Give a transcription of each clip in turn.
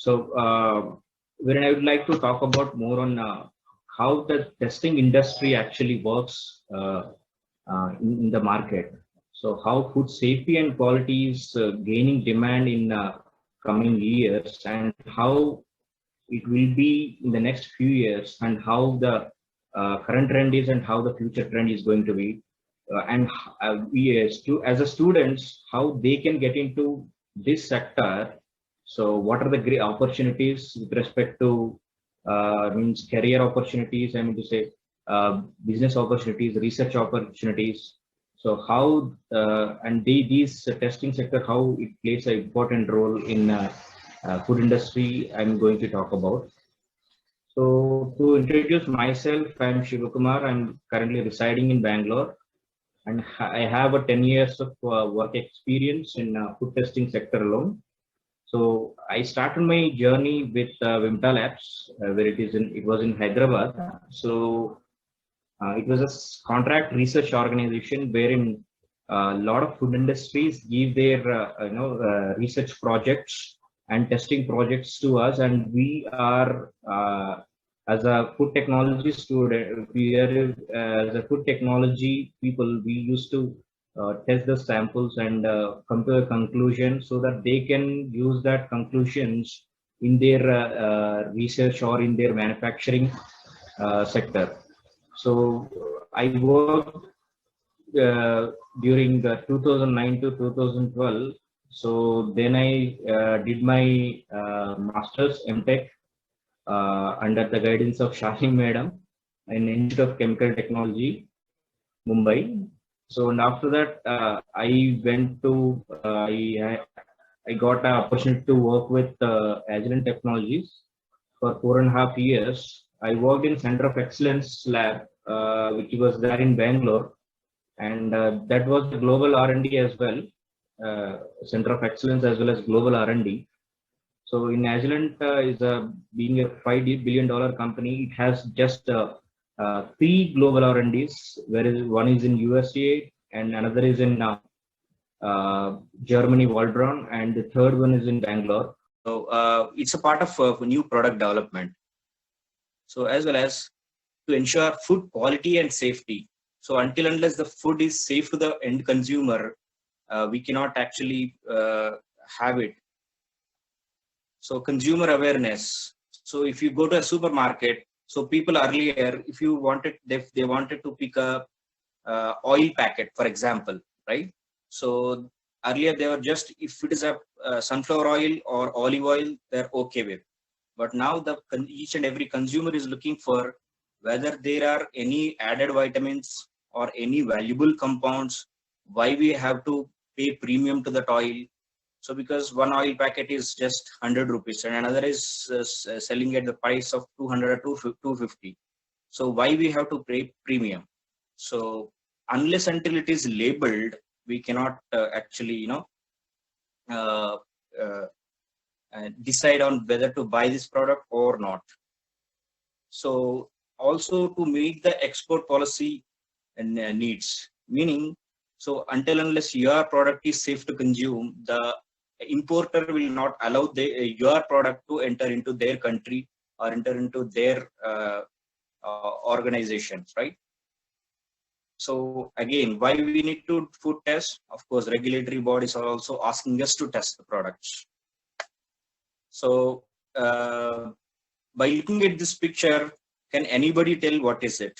So, wherein I would like to talk about more on how the testing industry actually works in the market. So, how food safety and quality is gaining demand in coming years, and how it will be in the next few years, and how the current trend is, and how the future trend is going to be, and we as a students, how they can get into this sector. So what are the great opportunities with respect to means career opportunities, I mean to say business opportunities, research opportunities. So how and these testing sector, how it plays an important role in food industry, I'm going to talk about. So to introduce myself, I'm Shivakumar. I'm currently residing in Bangalore, and I have a 10 years of work experience in food testing sector alone. So I started my journey with Vimta Labs, where it was in Hyderabad. So it was a contract research organization wherein a lot of food industries give their research projects and testing projects to us, and we are as a food technology student, we are as a food technology people, we used to test the samples and come to a conclusion so that they can use that conclusions in their research or in their manufacturing sector. So I worked during 2009 to 2012. So then I did my master's MTech under the guidance of Shahin Madam in Institute of Chemical Technology, Mumbai. So and after that, I went to I got an opportunity to work with Agilent Technologies for 4.5 years. I worked in Center of Excellence Lab, which was there in Bangalore, and that was the global R&D as well, Center of Excellence as well as global R&D. So in Agilent is being a $5 billion company, it has just 3 global R&Ds, whereas one is in USA and another is in Germany, Waldron, and the third one is in Bangalore. So it's a part of new product development. So as well as to ensure food quality and safety. So until unless the food is safe to the end consumer, we cannot actually have it. So consumer awareness. So if you go to a supermarket, so people earlier, if you wanted, they wanted to pick a oil packet, for example, right? So earlier they were just, if it is a sunflower oil or olive oil, they're okay with. But now each and every consumer is looking for whether there are any added vitamins or any valuable compounds, why we have to pay premium to that oil. So because one oil packet is just 100 rupees and another is selling at the price of 200 or 250. So why we have to pay premium? So unless until it is labeled, we cannot actually, decide on whether to buy this product or not. So also to meet the export policy and needs, meaning, so until unless your product is safe to consume, the importer will not allow your product to enter into their country or enter into their organizations, right? So again, why we need to food test? Of course, regulatory bodies are also asking us to test the products. So by looking at this picture, can anybody tell what is it?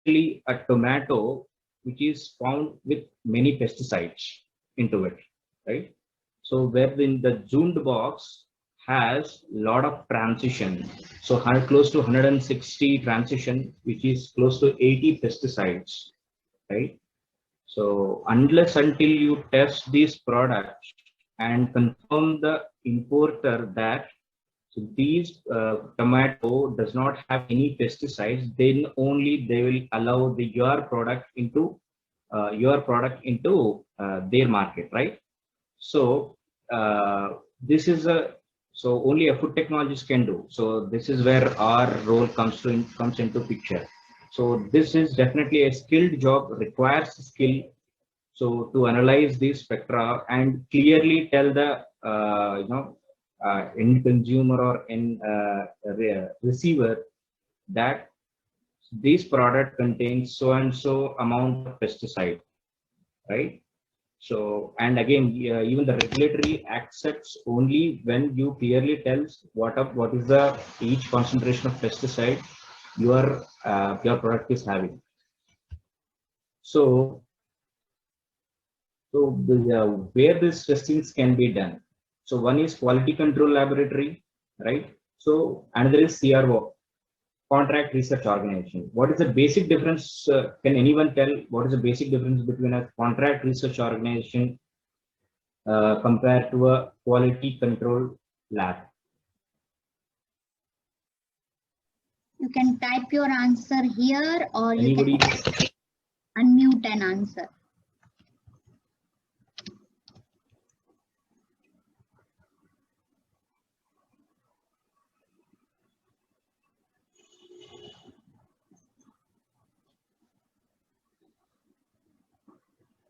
Really, a tomato which is found with many pesticides into it, right? So where in the zoomed box has a lot of transition, so close to 160 transition, which is close to 80 pesticides, right? So unless until you test these products and confirm the importer that so these tomato does not have any pesticides, then only they will allow your product into their market, right? So this is so only a food technologist can do. So this is where our role comes into picture. So this is definitely a skilled job, requires skill. So to analyze these spectra and clearly tell the end consumer or end receiver that this product contains so and so amount of pesticide, right? So, and again, even the regulatory accepts only when you clearly tells what is the each concentration of pesticide your product is having. So, where these testings can be done. So one is quality control laboratory, right? So another is CRO, contract research organization. What is the basic difference? Can anyone tell what is the basic difference between a contract research organization compared to a quality control lab? You can type your answer here, or Anybody? you can unmute and answer.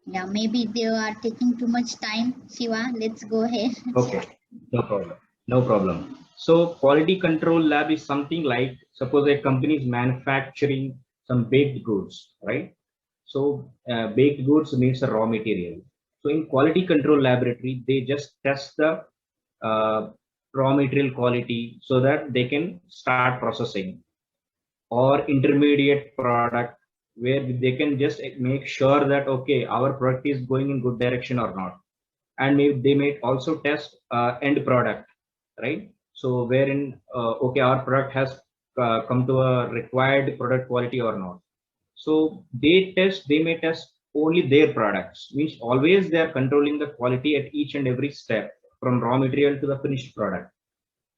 Yeah, maybe they are taking too much time. Shiva, let's go ahead. Okay, no problem. No problem. So quality control lab is something like, suppose a company is manufacturing some baked goods, right? So baked goods needs a raw material. So in quality control laboratory, they just test the raw material quality so that they can start processing, or intermediate product where they can just make sure that, okay, our product is going in good direction or not. And they may also test end product, right? So wherein, okay, our product has come to a required product quality or not. So they may test only their products, means always they are controlling the quality at each and every step from raw material to the finished product.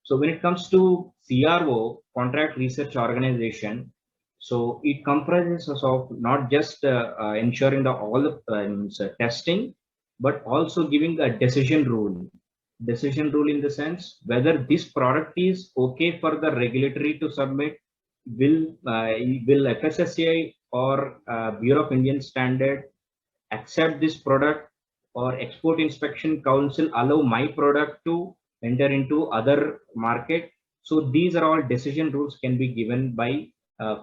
So when it comes to CRO, contract research organization, so it comprises of not just ensuring the all the testing, but also giving a decision rule. Decision rule in the sense whether this product is okay for the regulatory to submit, will FSSAI or Bureau of Indian Standard accept this product, or Export Inspection Council allow my product to enter into other market. So these are all decision rules can be given by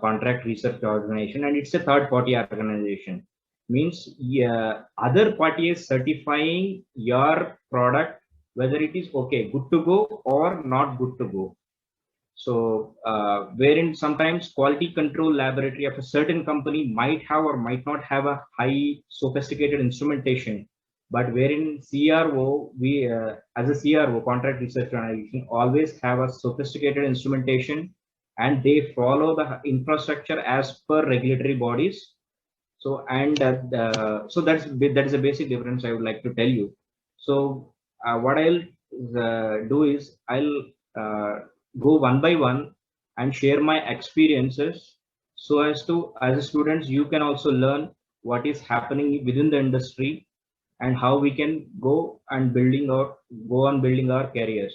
contract research organization, and it's a third party organization. Means other party is certifying your product whether it is okay, good to go or not good to go. So wherein sometimes quality control laboratory of a certain company might have or might not have a high sophisticated instrumentation, but wherein CRO, we as a CRO, contract research organization, always have a sophisticated instrumentation, and they follow the infrastructure as per regulatory bodies. So and so that is a basic difference I would like to tell you. So what I'll do is I'll go one by one and share my experiences, so as to, as a students, you can also learn what is happening within the industry and how we can go on building our careers.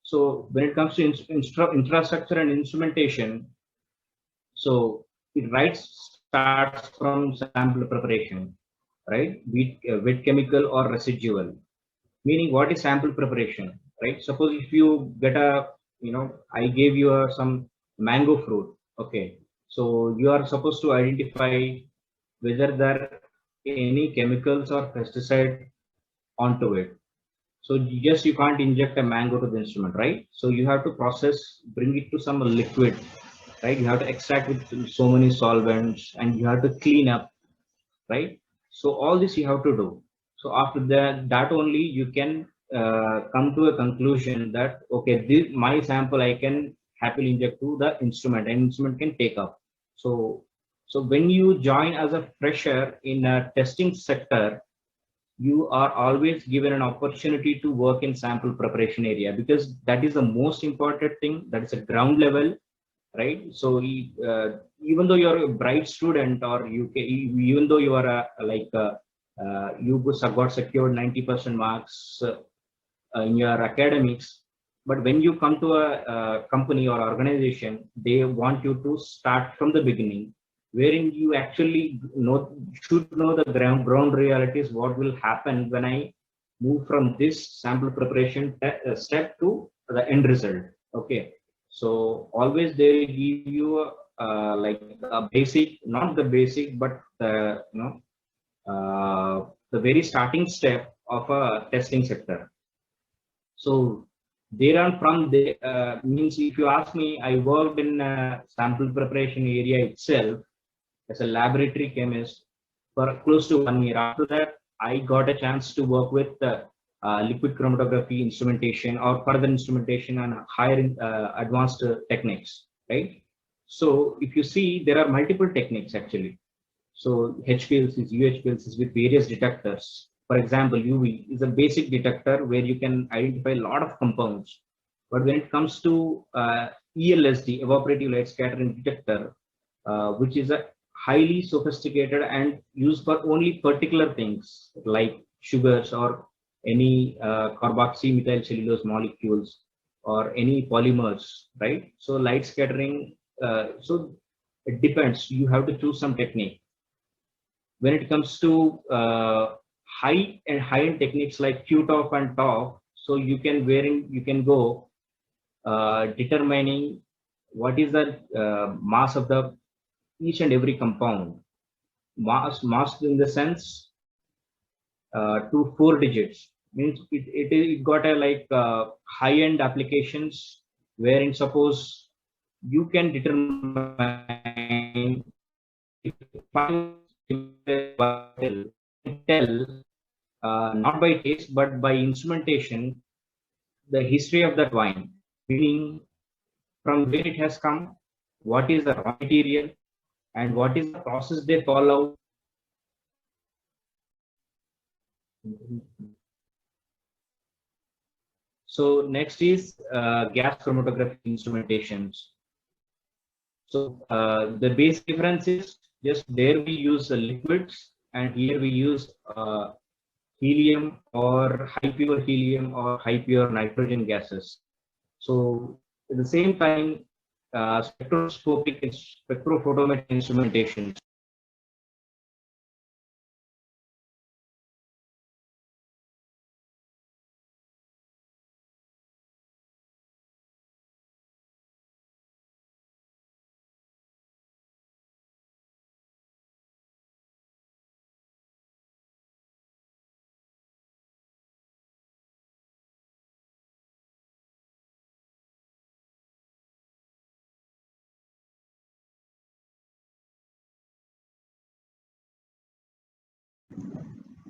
So when it comes to infrastructure and instrumentation, so it starts from sample preparation, right? Wet chemical or residual. Meaning, what is sample preparation, right? Suppose if you get I gave you some mango fruit, okay? So you are supposed to identify whether there are any chemicals or pesticide onto it. So you can't inject a mango to the instrument, right? So you have to process, bring it to some liquid, right? You have to extract with so many solvents, and you have to clean up, right? So all this you have to do. So after that only you can come to a conclusion that, okay, my sample I can happily inject to the instrument, and instrument can take up. So when you join as a fresher in a testing sector, you are always given an opportunity to work in sample preparation area, because that is the most important thing. That is a ground level, right? So even though you're a bright student, or even though you are you got secured 90% marks in your academics, but when you come to a company or organization, they want you to start from the beginning, wherein you actually should know the ground realities, what will happen when I move from this sample preparation step to the end result. Okay, so always they give you like a basic, not the basic, but the the very starting step of a testing sector. So there on from the means, if you ask me, I worked in sample preparation area itself as a laboratory chemist for close to 1 year. After that, I got a chance to work with liquid chromatography instrumentation or further instrumentation and higher advanced techniques, right? So if you see, there are multiple techniques actually. So HPLCs, UHPLCs with various detectors. For example, UV is a basic detector where you can identify a lot of compounds. But when it comes to ELSD, evaporative light scattering detector, which is a highly sophisticated and used for only particular things like sugars or any carboxymethyl cellulose molecules or any polymers, right? So light scattering, so it depends. You have to choose some technique. When it comes to high-end techniques like QTOF and TOF, so you can go determining what is the mass of the each and every compound. Mass in the sense to 4 digits means it got a like high-end applications wherein suppose you can determine tell not by taste but by instrumentation the history of that wine, meaning from where it has come, what is the raw material, and what is the process they follow. So next is gas chromatography instrumentations. So the basic difference is just there we use liquids and here we use helium or high pure helium or high pure nitrogen gases. So at the same time, spectroscopic and spectrophotometry instrumentation.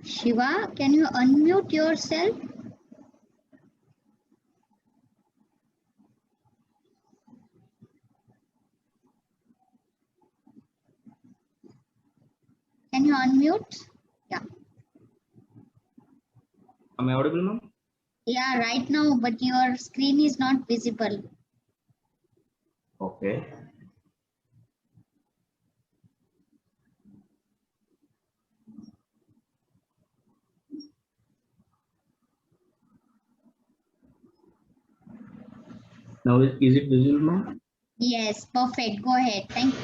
Shiva, can you unmute yourself? Can you unmute? Yeah. Am I audible, ma'am? Yeah, right now, but your screen is not visible. Okay. Now is it visible, ma'am? Yes, perfect. Go ahead. Thank you.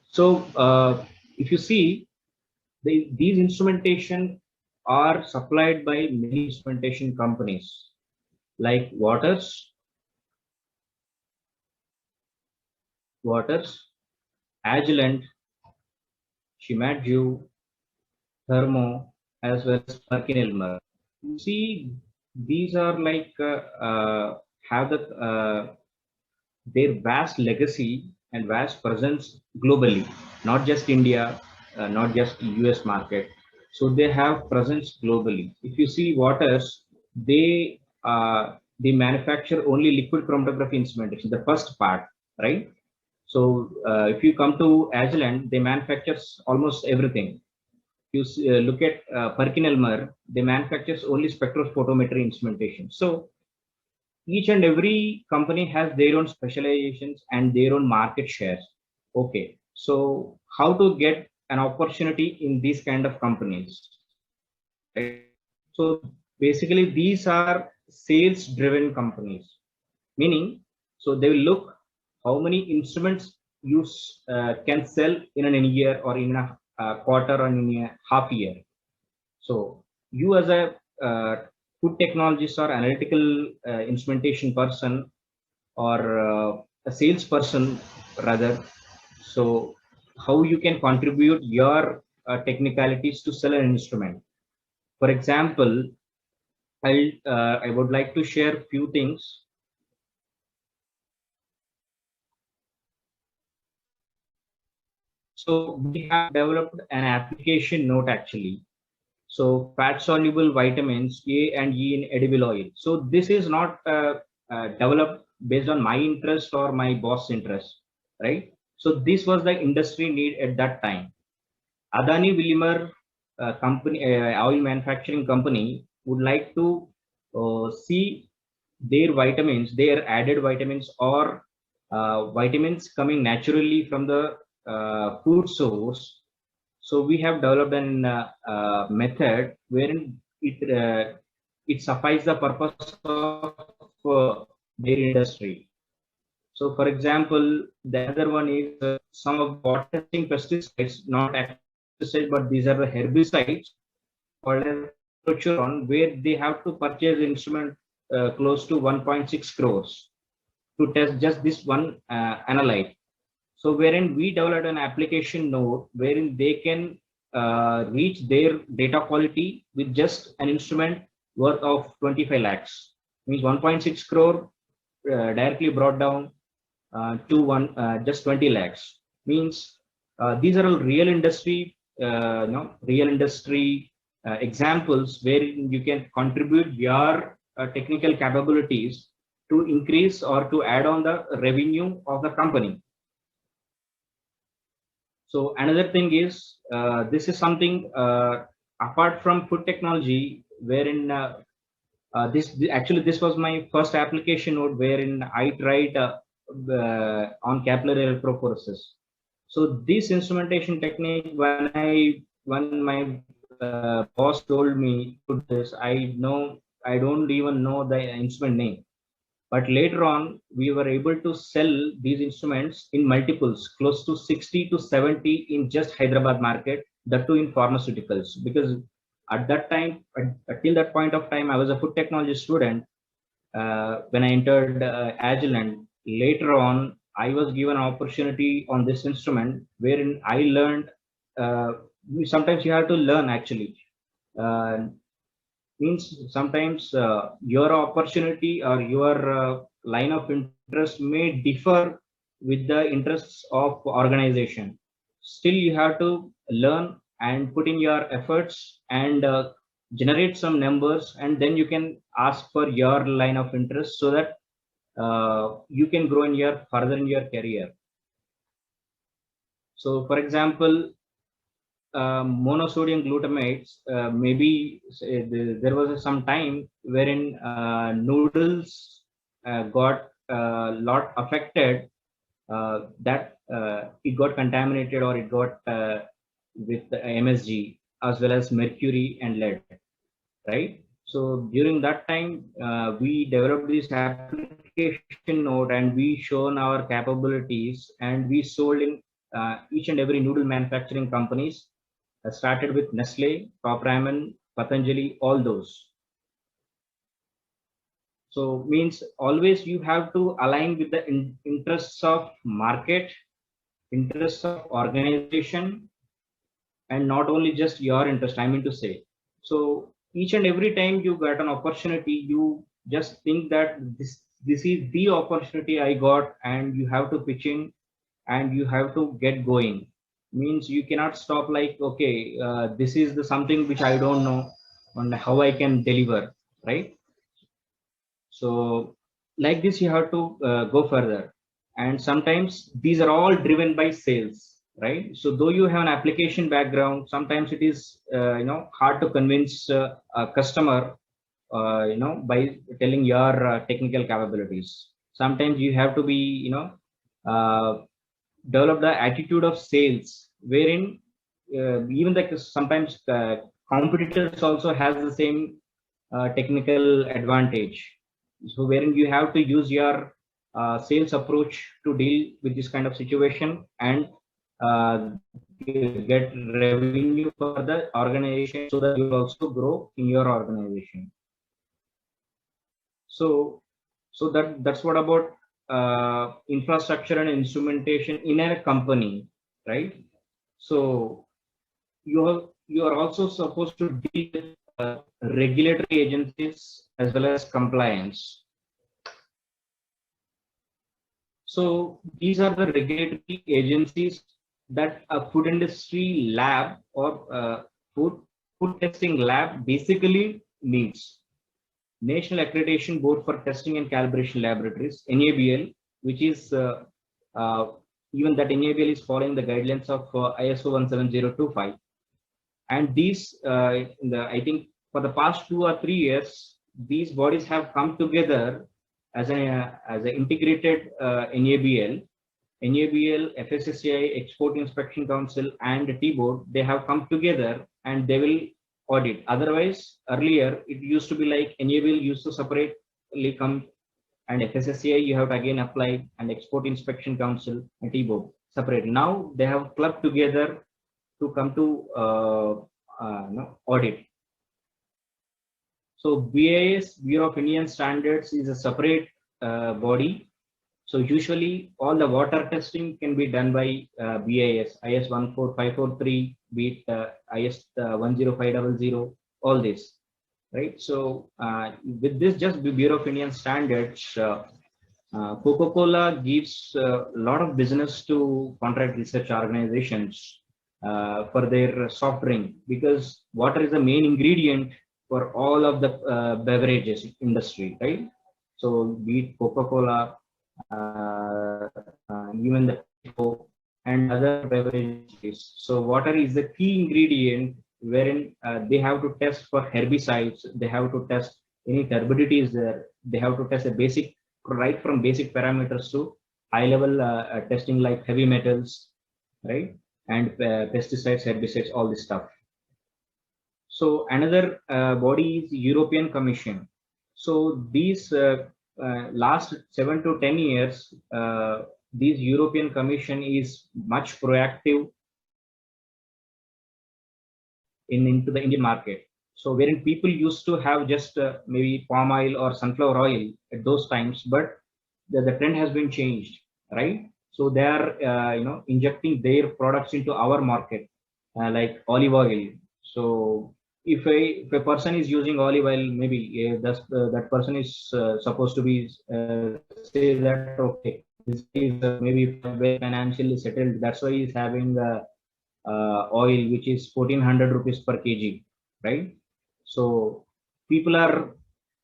So if you see, these instrumentation are supplied by many instrumentation companies like Waters, Agilent, Shimadzu, Thermo, as well as PerkinElmer. You see, these are like have their vast legacy and vast presence globally, not just India, not just US market. So they have presence globally. If you see Waters, they manufacture only liquid chromatography instrumentation, the first part, right? So if you come to Agilent, they manufacture almost everything. You look at PerkinElmer, they manufactures only spectrophotometry instrumentation. So each and every company has their own specializations and their own market shares. Okay, so how to get an opportunity in these kind of companies, right? So basically these are sales driven companies, meaning so they will look how many instruments you can sell in a year or in a quarter or in a half year. So you as a food technologist or analytical instrumentation person or a salesperson rather, so how you can contribute your technicalities to sell an instrument. For example, I would like to share few things. So we have developed an application note actually. So fat soluble vitamins A and E in edible oil. So this is not developed based on my interest or my boss interest, right? So this was the industry need at that time. Adani Willimer company, oil manufacturing company, would like to see their vitamins, their added vitamins or vitamins coming naturally from the food source. So we have developed an method wherein it suffices the purpose of their industry. So, for example, the other one is some of water testing pesticides, not pesticides, but these are the herbicides called as Prochuron, where they have to purchase instrument close to 1.6 crores to test just this one analyte. So, wherein we developed an application node wherein they can reach their data quality with just an instrument worth of 25 lakhs, means 1.6 crore directly brought down to one just 20 lakhs. Means these are all real industry, real industry examples where you can contribute your technical capabilities to increase or to add on the revenue of the company. So another thing is this is something apart from food technology, wherein actually this was my first application node wherein I tried on capillary electrophoresis. So this instrumentation technique, when my boss told me to this, I don't even know the instrument name. But later on, we were able to sell these instruments in multiples, close to 60 to 70 in just Hyderabad market, that too in pharmaceuticals. Because at that time, till that point of time, I was a food technology student when I entered Agilent. Later on, I was given an opportunity on this instrument wherein I learned. Uh, Sometimes you have to learn actually. Uh, Means sometimes your opportunity or your line of interest may differ with the interests of organization. Still you have to learn and put in your efforts and generate some numbers, and then you can ask for your line of interest so that you can grow in your further in your career. So for example, monosodium glutamates, maybe there was some time wherein noodles got a lot affected, that it got contaminated or it got with MSG as well as mercury and lead, right? So during that time, we developed this application node and we shown our capabilities and we sold in each and every noodle manufacturing companies. Started with Nestle, Top Ramen, Patanjali, all those. So means always you have to align with the interests of market, interests of organization, and not only just your interest, I mean to say. So each and every time you get an opportunity, you just think that this is the opportunity I got, and you have to pitch in and you have to get going. Means you cannot stop like, okay, this is the something which I don't know and how I can deliver, right? So like this you have to go further, and sometimes these are all driven by sales, right? So though you have an application background, sometimes it is hard to convince a customer by telling your technical capabilities. Sometimes you have to be uh, develop the attitude of sales, wherein even like sometimes competitors also has the same technical advantage. So wherein you have to use your sales approach to deal with this kind of situation and get revenue for the organization, so that you will also grow in your organization. So that's what about infrastructure and instrumentation in a company, right? So you are also supposed to deal with regulatory agencies as well as compliance. So these are the regulatory agencies that a food industry lab or food testing lab basically needs. National Accreditation Board for Testing and Calibration Laboratories, NABL, which is even that NABL is following the guidelines of ISO 17025. And these, I think for the past 2 or 3 years, these bodies have come together as an integrated NABL, FSSAI, Export Inspection Council, and T-Board. They have come together and they will audit. Otherwise, earlier it used to be like NABL used to separately come, and FSSAI you have to again apply, and Export Inspection Council and T-Board separate. Now they have clubbed together to come to audit. So BIS, Bureau of Indian Standards, is a separate body. So usually all the water testing can be done by BIS, IS 14543, be it IS 10500, all this, right? So with this, just the Bureau of Indian Standards, Coca-Cola gives a lot of business to contract research organizations for their soft drink, because water is the main ingredient for all of the beverages industry, right? So be it Coca-Cola, even the and other beverages. So water is the key ingredient, wherein they have to test for herbicides, they have to test any turbidity is there, they have to test a basic, right from basic parameters to high level testing like heavy metals, right? And pesticides, herbicides, all this stuff. So another body is European Commission. So these last 7 to 10 years, this European Commission is much proactive into the Indian market. So wherein people used to have just maybe palm oil or sunflower oil at those times, but the trend has been changed, right? So they are injecting their products into our market, like olive oil. So if a person is using olive oil, maybe that person is supposed to be say that, okay, this is maybe very financially settled, that's why he's having oil which is 1400 rupees per kg, right? So people are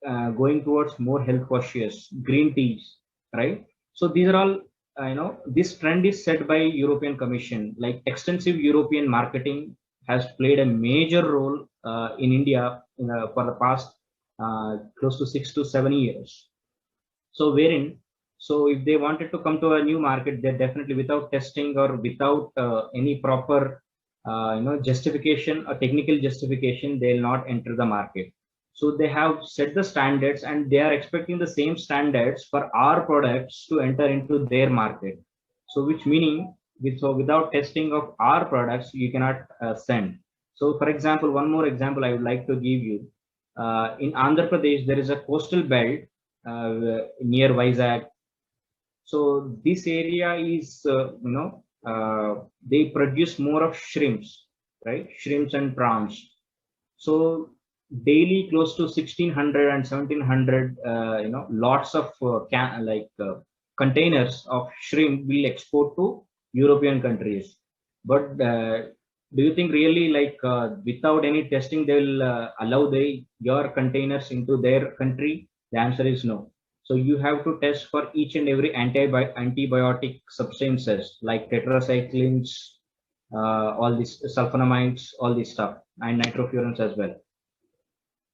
going towards more health cautious green teas, right? So these are all this trend is set by European Commission. Like extensive European marketing has played a major role in India for the past close to 6 to 7 years. So so if they wanted to come to a new market, they definitely, without testing or without any proper justification or technical justification, they'll not enter the market. So they have set the standards, and they are expecting the same standards for our products to enter into their market. So which meaning, without testing of our products, you cannot send. So for example, one more example I would like to give you. In Andhra Pradesh, there is a coastal belt near Vizag. So this area is, they produce more of shrimps, right? Shrimps and prawns. So daily close to 1600 and 1700, lots of containers of shrimp will export to European countries. But do you think really, like without any testing, they will allow your containers into their country? The answer is no. So you have to test for each and every antibiotic substances like tetracyclines, all these sulfonamides, all this stuff, and nitrofurans as well.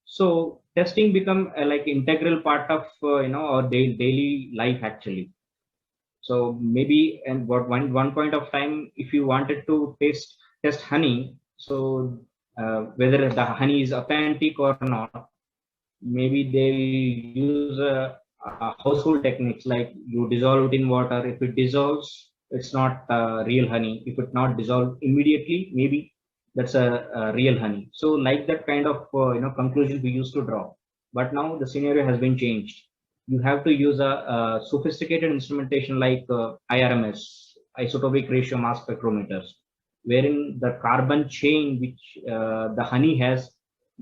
So testing become like integral part of our daily life actually. So maybe, and what one point of time, if you wanted to test honey, so whether the honey is authentic or not, maybe they use household techniques like you dissolve it in water. If it dissolves, it's not real honey. If it's not dissolved immediately, maybe that's a real honey. So like that kind of conclusion we used to draw. But now the scenario has been changed. You have to use a sophisticated instrumentation like IRMS, isotopic ratio mass spectrometers, wherein the carbon chain which the honey has,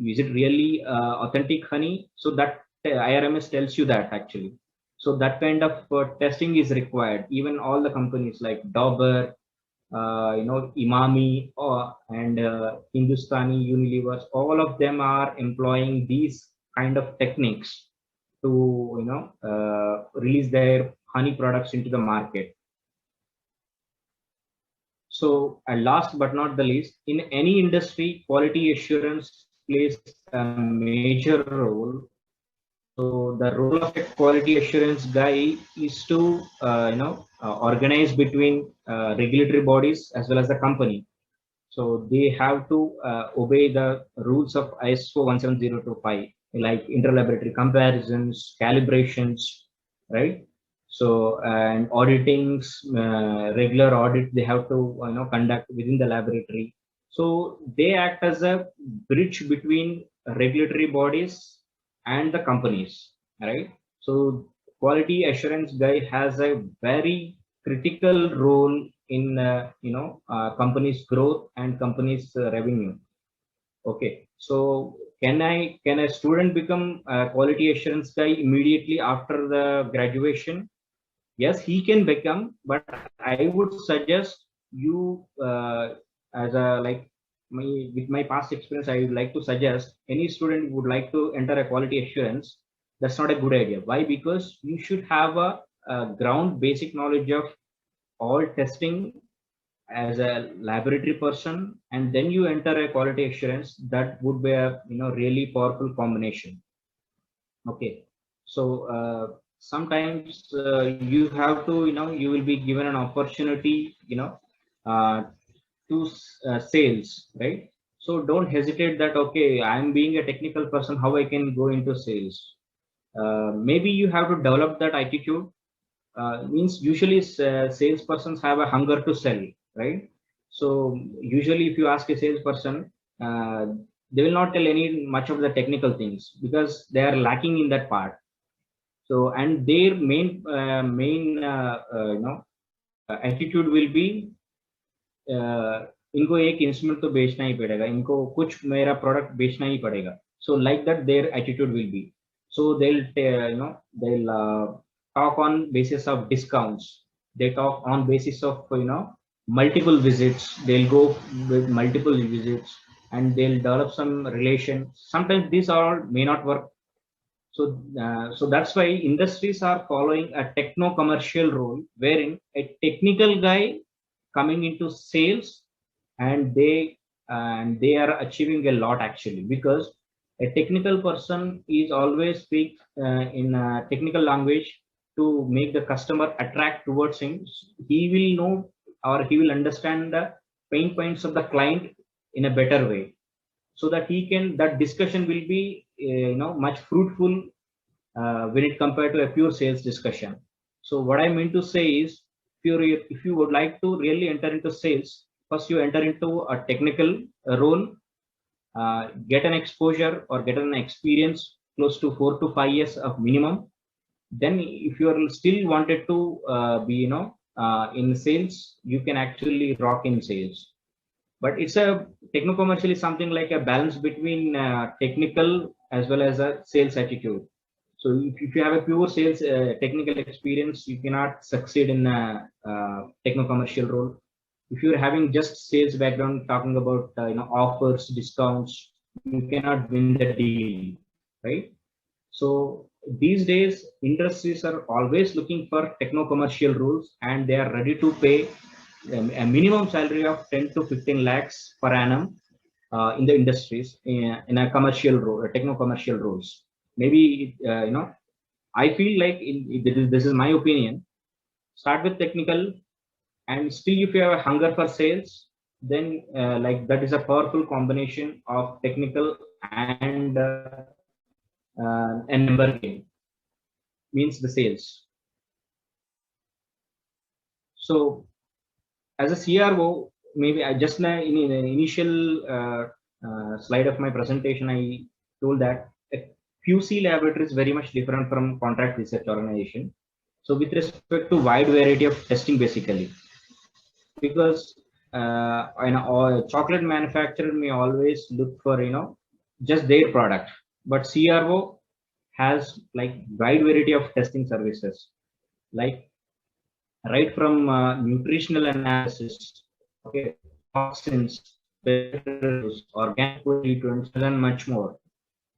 is it really authentic honey? So that IRMS tells you that actually. So that kind of testing is required. Even all the companies like Dauber, Imami, and Hindustani Unilevers, all of them are employing these kind of techniques to release their honey products into the market. So, last but not the least, in any industry, quality assurance plays a major role. So the role of a quality assurance guy is to organize between regulatory bodies as well as the company. So they have to obey the rules of ISO 17025, like interlaboratory comparisons, calibrations, right? So and auditings, regular audit they have to conduct within the laboratory. So they act as a bridge between regulatory bodies and the companies, right? So quality assurance guy has a very critical role in companies growth and companies revenue. Okay, so can a student become a quality assurance guy immediately after the graduation? Yes, he can become, but I would suggest you as a like my with my past experience, I would like to suggest any student who would like to enter a quality assurance, that's not a good idea. Why? Because you should have a ground basic knowledge of all testing as a laboratory person, and then you enter a quality assurance. That would be a really powerful combination. Okay, so sometimes you have to you will be given an opportunity uh, to sales, right? So don't hesitate that okay, I'm being a technical person, how I can go into sales. Maybe you have to develop that attitude. Means usually salespersons have a hunger to sell, right? So usually if you ask a salesperson, they will not tell any much of the technical things because they are lacking in that part. So and their main attitude will be इनको एक instrument तो बेचना ही पड़ेगा, इनको कुछ मेरा product बेचना ही पड़ेगा. So like that their attitude will be. So they'll talk on basis of discounts. They talk on basis of multiple visits. They'll go with multiple visits and they'll develop some relation. Sometimes these all may not work. So that's why industries are following a techno commercial role wherein a technical guy coming into sales, and they are achieving a lot actually, because a technical person is always speak in a technical language to make the customer attract towards him. He will know or he will understand the pain points of the client in a better way, so that he can that discussion will be much fruitful when it compared to a pure sales discussion. So what I mean to say is, if you would like to really enter into sales, first you enter into a technical role, get an exposure or get an experience close to 4 to 5 years of minimum. Then if you are still wanted to be in sales, you can actually rock in sales. But it's a techno commercial is something like a balance between technical as well as a sales attitude. So if you have a pure sales technical experience, you cannot succeed in a techno commercial role. If you're having just sales background, talking about offers, discounts, you cannot win the deal, right? So these days, industries are always looking for techno commercial roles, and they are ready to pay a minimum salary of 10 to 15 lakhs per annum in the industries in a commercial role, techno commercial roles. Maybe I feel like this is my opinion. Start with technical, and still if you have a hunger for sales, then like that is a powerful combination of technical and a number game, means the sales. So as a CRO, maybe I just in the initial slide of my presentation, I told that a QC laboratory is very much different from contract research organization. So with respect to wide variety of testing, basically, because chocolate manufacturer may always look for just their product, but CRO has like wide variety of testing services, like right from nutritional analysis, okay, toxins, organic pollutants, and much more.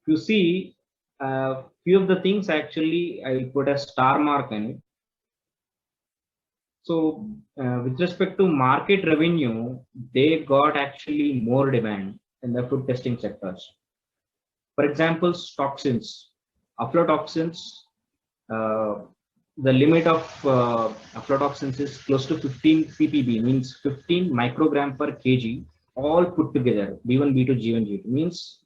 You see, few of the things actually I put a star mark in it. So with respect to market revenue, they got actually more demand in the food testing sectors. For example, toxins, aflatoxins, uh, the limit of aflatoxins is close to 15 ppb, means 15 microgram per kg, all put together, B1, B2, G1, G2, means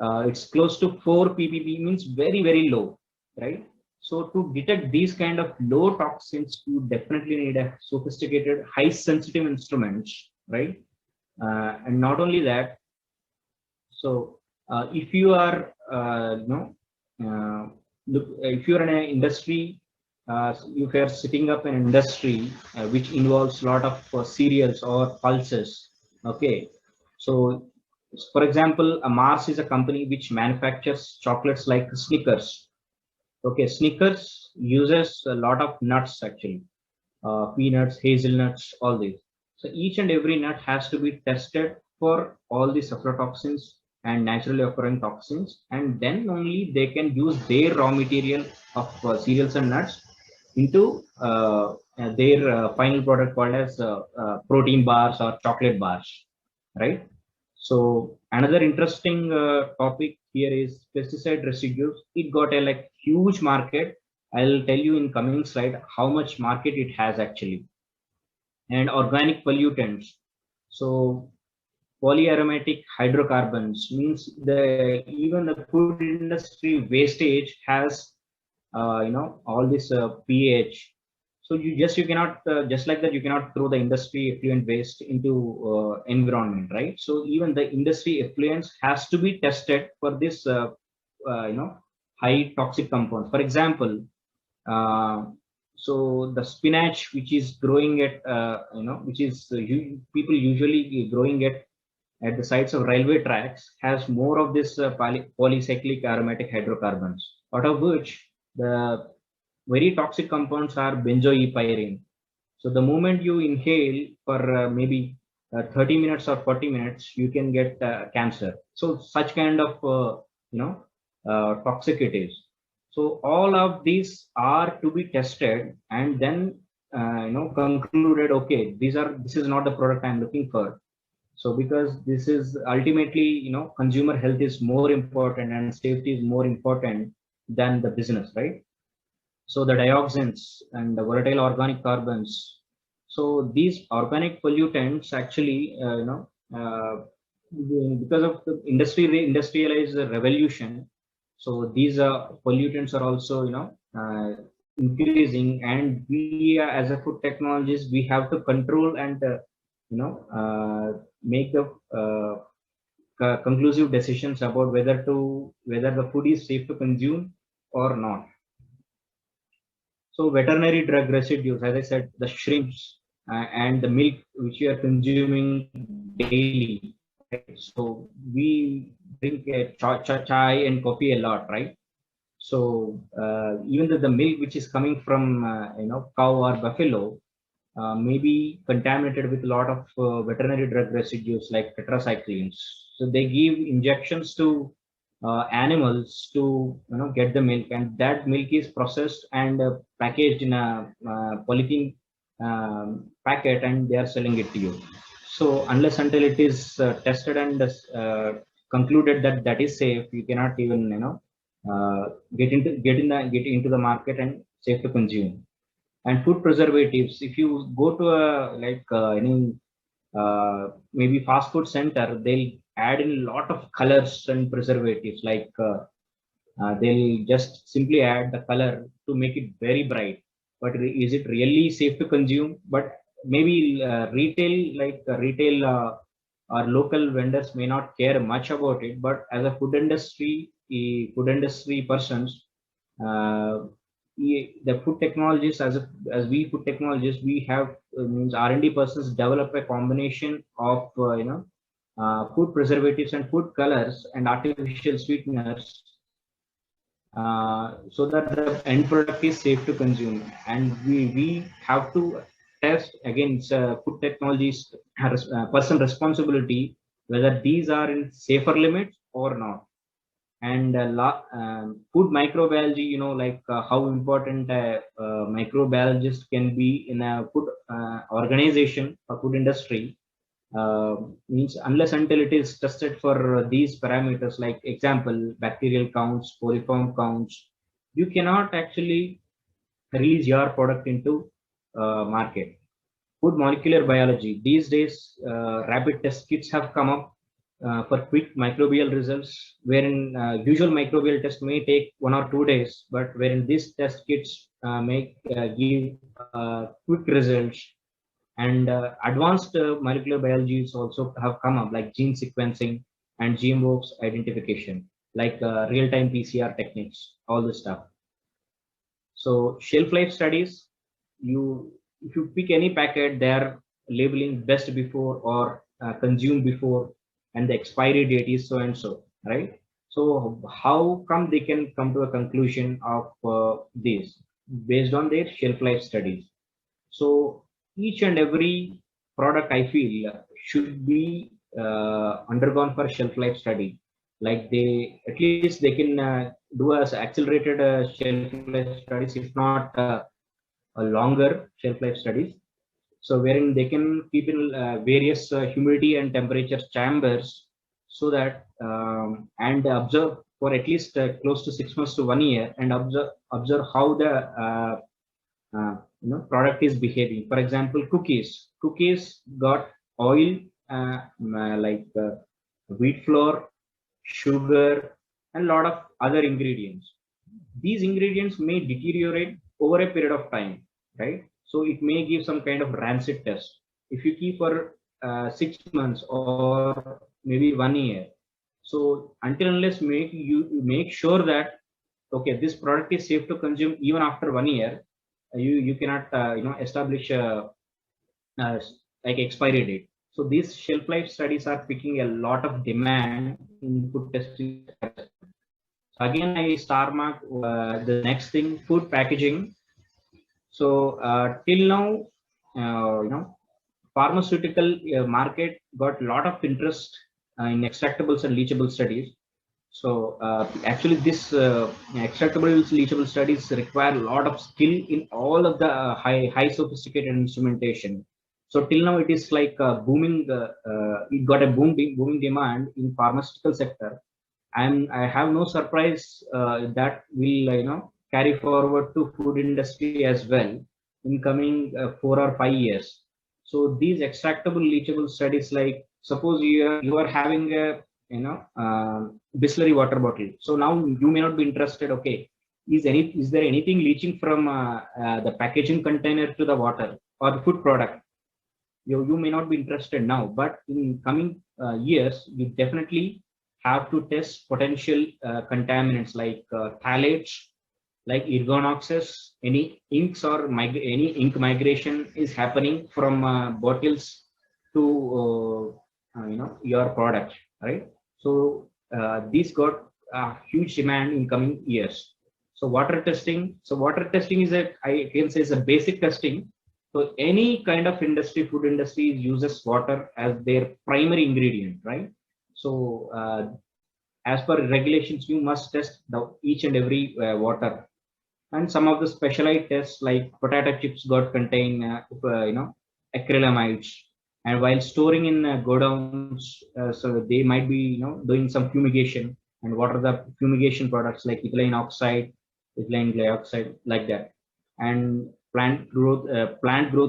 it's close to 4 ppb, means very, very low, right? So to detect these kind of low toxins, you definitely need a sophisticated, high sensitive instruments, right? And not only that, so if you are, look, if you're in an industry, if you're setting up an industry which involves a lot of cereals or pulses, okay. So, for example, Mars is a company which manufactures chocolates like Snickers. Okay, Snickers uses a lot of nuts actually, peanuts, hazelnuts, all these. So each and every nut has to be tested for all these aflatoxins and naturally occurring toxins, and then only they can use their raw material of cereals and nuts into their final product called as protein bars or chocolate bars, right? So another interesting topic here is pesticide residues. It got a like huge market. I'll tell you in coming slide how much market it has actually. And organic pollutants. So polyaromatic hydrocarbons means the even the food industry wastage has all this pH. So you cannot just like that, you cannot throw the industry effluent waste into environment, right? So even the industry effluents has to be tested for this high toxic compounds. For example, uh, so the spinach which is growing at which is people usually growing at the sides of railway tracks has more of this polycyclic aromatic hydrocarbons, out of which the very toxic compounds are benzoypyrene. So the moment you inhale for maybe 30 minutes or 40 minutes, you can get cancer. So such kind of toxic it is. So all of these are to be tested and then concluded. Okay, this is not the product I'm looking for. So because this is ultimately, consumer health is more important and safety is more important than the business, right? So the dioxins and the volatile organic carbons. So these organic pollutants actually, because of the industrialized revolution, so these pollutants are also, increasing, and we as a food technologists, we have to control and, make the conclusive decisions about whether the food is safe to consume or not. So veterinary drug residues, as I said, the shrimps and the milk which we are consuming daily. Right? So we drink chai and coffee a lot, right? So even the milk which is coming from cow or buffalo may be contaminated with a lot of veterinary drug residues like tetracyclines. So they give injections to animals to get the milk, and that milk is processed and packaged in a polythene packet, and they are selling it to you. So unless until it is tested and concluded that that is safe, you cannot even get into the market and safe to consume. And food preservatives, if you go to a any maybe fast food center, they'll add in a lot of colors and preservatives, like they'll just simply add the color to make it very bright, but is it really safe to consume? But maybe retail or local vendors may not care much about it, but as a food industry persons, uh, the food technologists, as we food technologists, we have means R&D persons develop a combination of food preservatives and food colors and artificial sweeteners, so that the end product is safe to consume. And we have to test again. It's food technologies person responsibility whether these are in safer limits or not. And food microbiology, like how important a microbiologist can be in a food organization or food industry, means unless until it is tested for these parameters, like example bacterial counts, coliform counts, you cannot actually release your product into market. Food molecular biology, these days rapid test kits have come up for quick microbial results, wherein usual microbial test may take 1 or 2 days, but wherein these test kits may give quick results. And advanced molecular biologies also have come up, like gene sequencing and GMOs identification, like real-time PCR techniques, all this stuff. So shelf life studies, if you pick any packet, they're labeling best before or consumed before, and the expiry date is so and so, right? So how come they can come to a conclusion of this based on their shelf life studies? So each and every product, I feel, should be undergone for shelf life study. Like they, at least they can do as accelerated shelf life studies, if not a longer shelf life studies. So wherein they can keep in various humidity and temperature chambers, so that and observe for at least close to 6 months to 1 year, and observe how the product is behaving. For example, cookies got oil, like wheat flour, sugar, and a lot of other ingredients. These ingredients may deteriorate over a period of time, right? So it may give some kind of rancid test if you keep for 6 months or maybe 1 year. So until unless you make sure that okay, this product is safe to consume even after 1 year, you cannot establish like expiry date. So these shelf life studies are picking a lot of demand in food testing. So again, I star mark the next thing, food packaging. So till now, pharmaceutical market got a lot of interest in extractables and leachable studies. So actually, this extractables leachable studies require a lot of skill in all of the high sophisticated instrumentation. So till now, it is like booming. It got a booming demand in pharmaceutical sector, and I have no surprise that will carry forward to food industry as well in coming 4 or 5 years. So these extractable leachable studies, like suppose you are having a Bisleri water bottle. So now you may not be interested. Okay, is there anything leaching from the packaging container to the water or the food product? You may not be interested now, but in coming years, you definitely have to test potential contaminants like phthalates, like argon oxes, any inks or any ink migration is happening from bottles to your product, right? So these got a huge demand in coming years. So water testing. So water testing is I can say is a basic testing. So any kind of industry, food industry uses water as their primary ingredient, right? So as per regulations, you must test each and every water. And some of the specialized tests like potato chips got contain acrylamides, and while storing in godowns, so they might be doing some fumigation. And what are the fumigation products like ethylene oxide, ethylene glyoxide, like that, and plant growth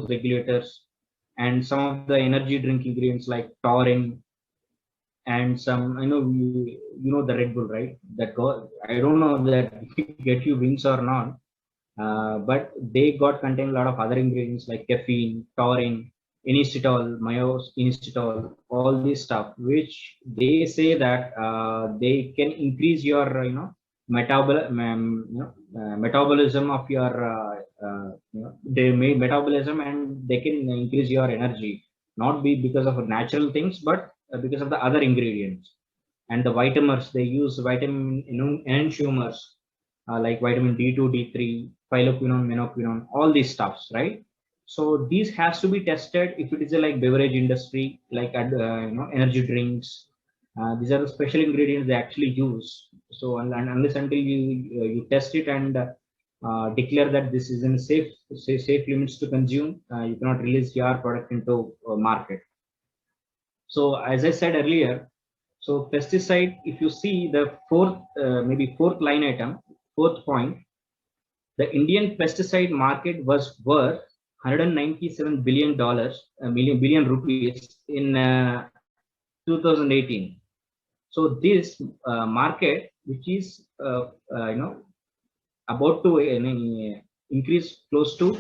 regulators, and some of the energy drink ingredients like taurine, and some the Red Bull, right? That go, I don't know that get you wings or not. but they got contain a lot of other ingredients like caffeine, taurine, inositol, inositol, all this stuff, which they say that they can increase your metabolism of your they may metabolism, and they can increase your energy, not be because of natural things, but because of the other ingredients. And the vitamins, they use vitamin enantiomers, like vitamin D2, D3, phylloquinone, menoquinone, all these stuffs, right? So these has to be tested if it is a like beverage industry, like energy drinks. These are the special ingredients they actually use. So and unless until you test it and declare that this is in safe limits to consume, you cannot release your product into market. So as I said earlier, so pesticide, if you see the fourth line item, fourth point, the Indian pesticide market was worth $197 billion rupees in 2018. So this market, which is about to increase close to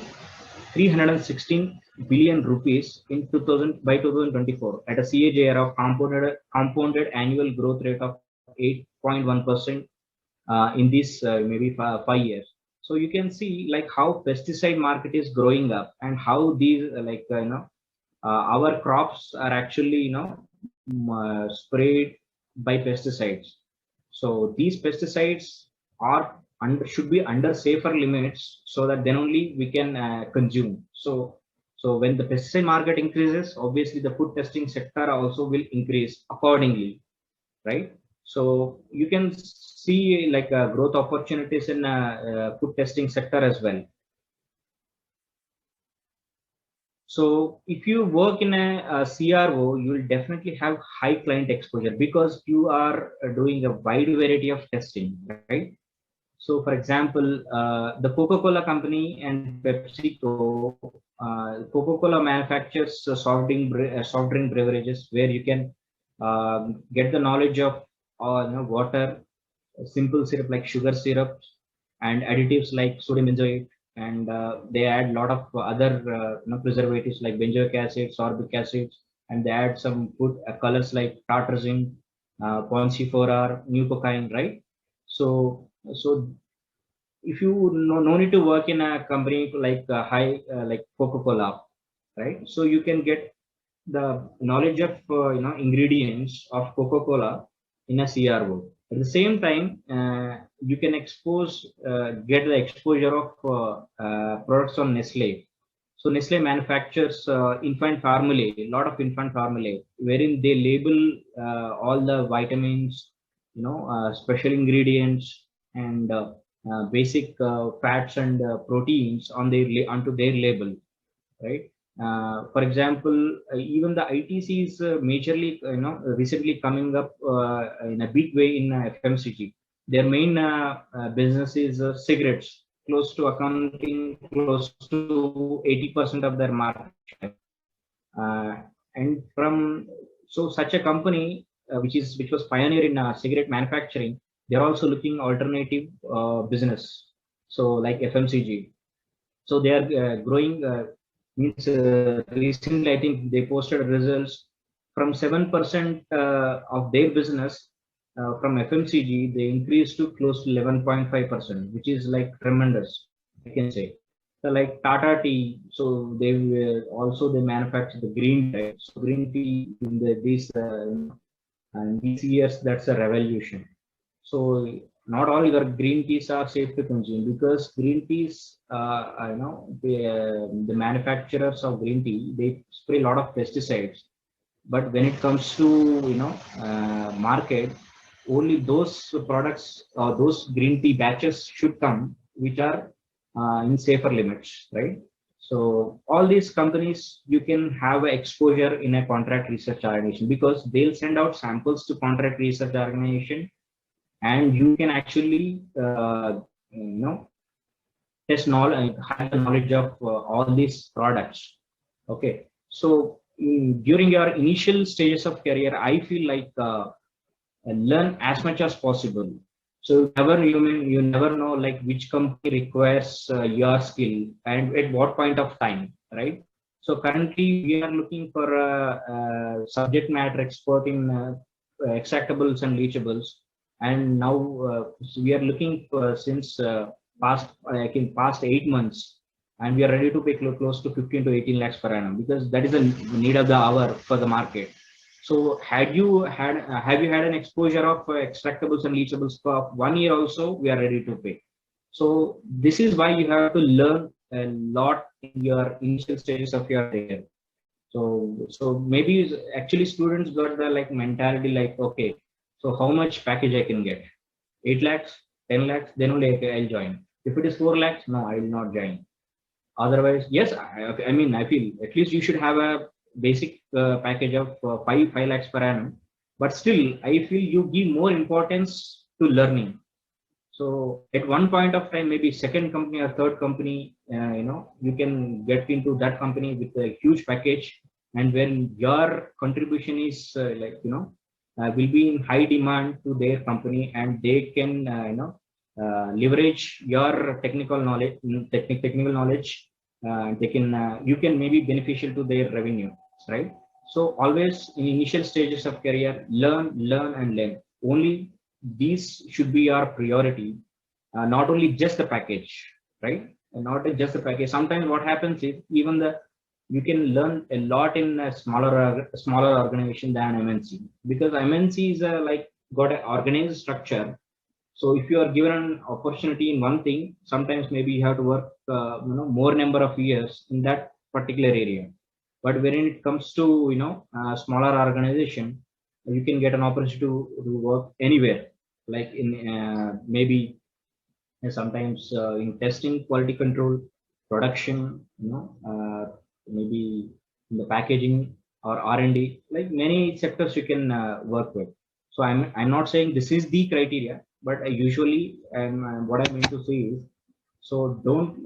316 billion rupees in 2000 by 2024 at a CAGR of compounded annual growth rate of 8.1% in this maybe 5 years. So you can see like how pesticide market is growing up, and how these our crops are actually sprayed by pesticides. So these pesticides are should be under safer limits, so that then only we can consume. So when the pesticide market increases, obviously the food testing sector also will increase accordingly, right? So you can see like growth opportunities in food testing sector as well. So if you work in a CRO, you will definitely have high client exposure, because you are doing a wide variety of testing, right? So for example, the Coca-Cola company and PepsiCo, Coca-Cola manufactures soft drink beverages, where you can get the knowledge of water, simple syrup like sugar syrup, and additives like sodium benzoate, and they add a lot of other preservatives like benzoic acid, sorbic acid, and they add some food colors like tartrazine, Ponsifor, new cocaine, right? So if you no need to work in a company like like Coca-Cola, right? So you can get the knowledge of ingredients of Coca-Cola in a CRO. At the same time, you can get the exposure of products on Nestle. So Nestle manufactures infant formula, a lot of infant formula, wherein they label all the vitamins, special ingredients, and basic fats and proteins on onto their label, right? For example, even the ITC is majorly, recently coming up in a big way in FMCG. Their main business is cigarettes, accounting close to 80% of their market share. And such a company, which was pioneer in cigarette manufacturing, they're also looking alternative business, so like FMCG. So they are growing. Means recently, I think they posted results from 7% of their business from FMCG. They increased to close to 11.5%, which is like tremendous, I can say. So like Tata Tea, so they they manufacture the green tea. So green tea in these years, that's a revolution. So not all your green teas are safe to consume, because green teas, the manufacturers of green tea, they spray a lot of pesticides. But when it comes to market, only those products or those green tea batches should come which are in safer limits, right? So all these companies, you can have exposure in a contract research organization, because they'll send out samples to contract research organization, and you can actually test knowledge, have the knowledge of all these products. Okay, so during your initial stages of career, I feel like learn as much as possible. So you never know like which company requires your skill and at what point of time, right? So currently we are looking for a subject matter expert in extractables and leachables, and now we are looking for since past I think past 8 months, and we are ready to pay close to 15 to 18 lakhs per annum because that is the need of the hour for the market. So have you had an exposure of extractables and leachables for 1 year also? We are ready to pay. So this is why you have to learn a lot in your initial stages of your career. So maybe actually students got the like mentality like, okay, so how much package I can get? 8 lakhs, 10 lakhs, then only I'll join. If it is 4 lakhs, no, I will not join. Otherwise, yes, I mean, I feel at least you should have a basic package of 5 lakhs per annum. But still, I feel you give more importance to learning. So at one point of time, maybe second company or third company, you can get into that company with a huge package, and when your contribution is will be in high demand to their company, and they can leverage your technical knowledge, technical knowledge. They can you can maybe beneficial to their revenue, right? So always in initial stages of career, learn and learn. Only these should be our priority, not only just the package, right? And not just the package. Sometimes what happens is even you can learn a lot in a smaller organization than MNC, because MNC is like got an organized structure. So if you are given an opportunity in one thing, sometimes maybe you have to work more number of years in that particular area. But when it comes to smaller organization, you can get an opportunity to work anywhere, like in maybe sometimes in testing, quality control, production, maybe in the packaging or R&D, like many sectors you can work with. So I'm not saying this is the criteria, but usually what I mean to say is, so don't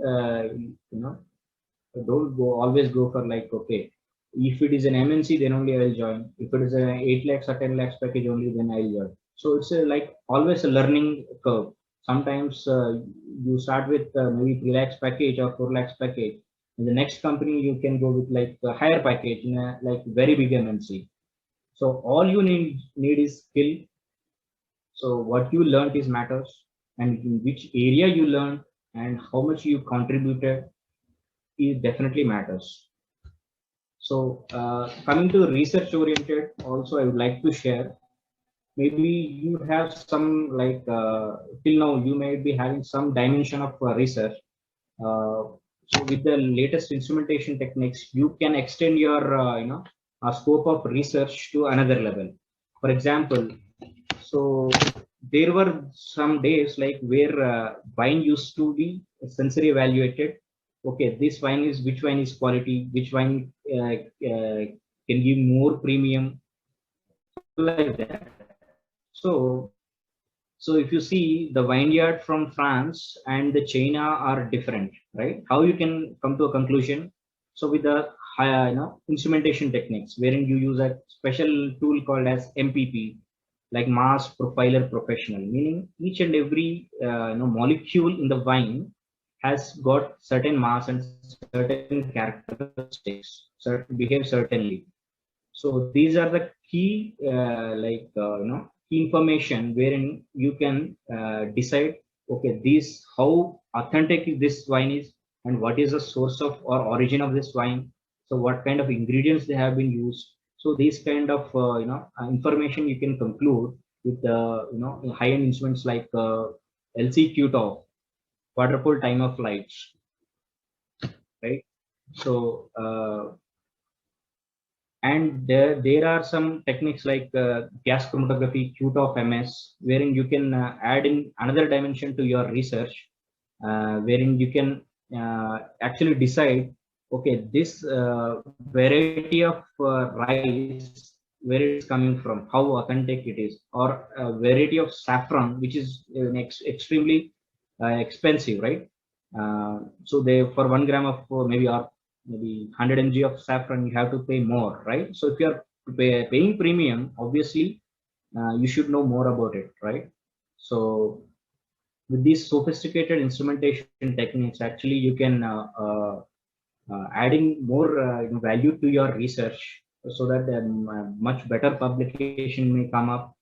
go always go for like, okay, if it is an MNC, then only I'll join. If it is an 8 lakhs or 10 lakhs package only, then I'll join. So it's like always a learning curve. Sometimes you start with maybe 3 lakhs package or 4 lakhs package. In the next company, you can go with like a higher package in a like very big MNC. So all you need is skill. So what you learned is matters, and in which area you learned and how much you contributed, it definitely matters. So coming to research oriented, also I would like to share, maybe you have some like till now you may be having some dimension of research. So with the latest instrumentation techniques, you can extend your scope of research to another level. For example, so there were some days like where wine used to be sensory evaluated. Okay, this wine is which wine is quality, which wine can give more premium, like that. So so if you see the vineyard from France and the China are different, right? How you can come to a conclusion? So with the instrumentation techniques, wherein you use a special tool called as MPP, like Mass Profiler Professional, meaning each and every molecule in the wine has got certain mass and certain characteristics, behave certainly. So these are the key key information wherein you can decide, okay, this how authentic this wine is, and what is the source of or origin of this wine. So what kind of ingredients they have been used. So these kind of information you can conclude with high-end instruments like LC QTOF, quadruple time of flights, right? So and there are some techniques like gas chromatography, QTOF MS, wherein you can add in another dimension to your research, wherein you can actually decide, okay, this variety of rice, where it's coming from, how authentic it is, or a variety of saffron, which is extremely expensive, right? So they for 1 gram of maybe 100 mg of saffron, you have to pay more, right? So if you are paying premium, obviously you should know more about it, right? So with these sophisticated instrumentation techniques, actually you can adding more value to your research, so that much better publication may come up,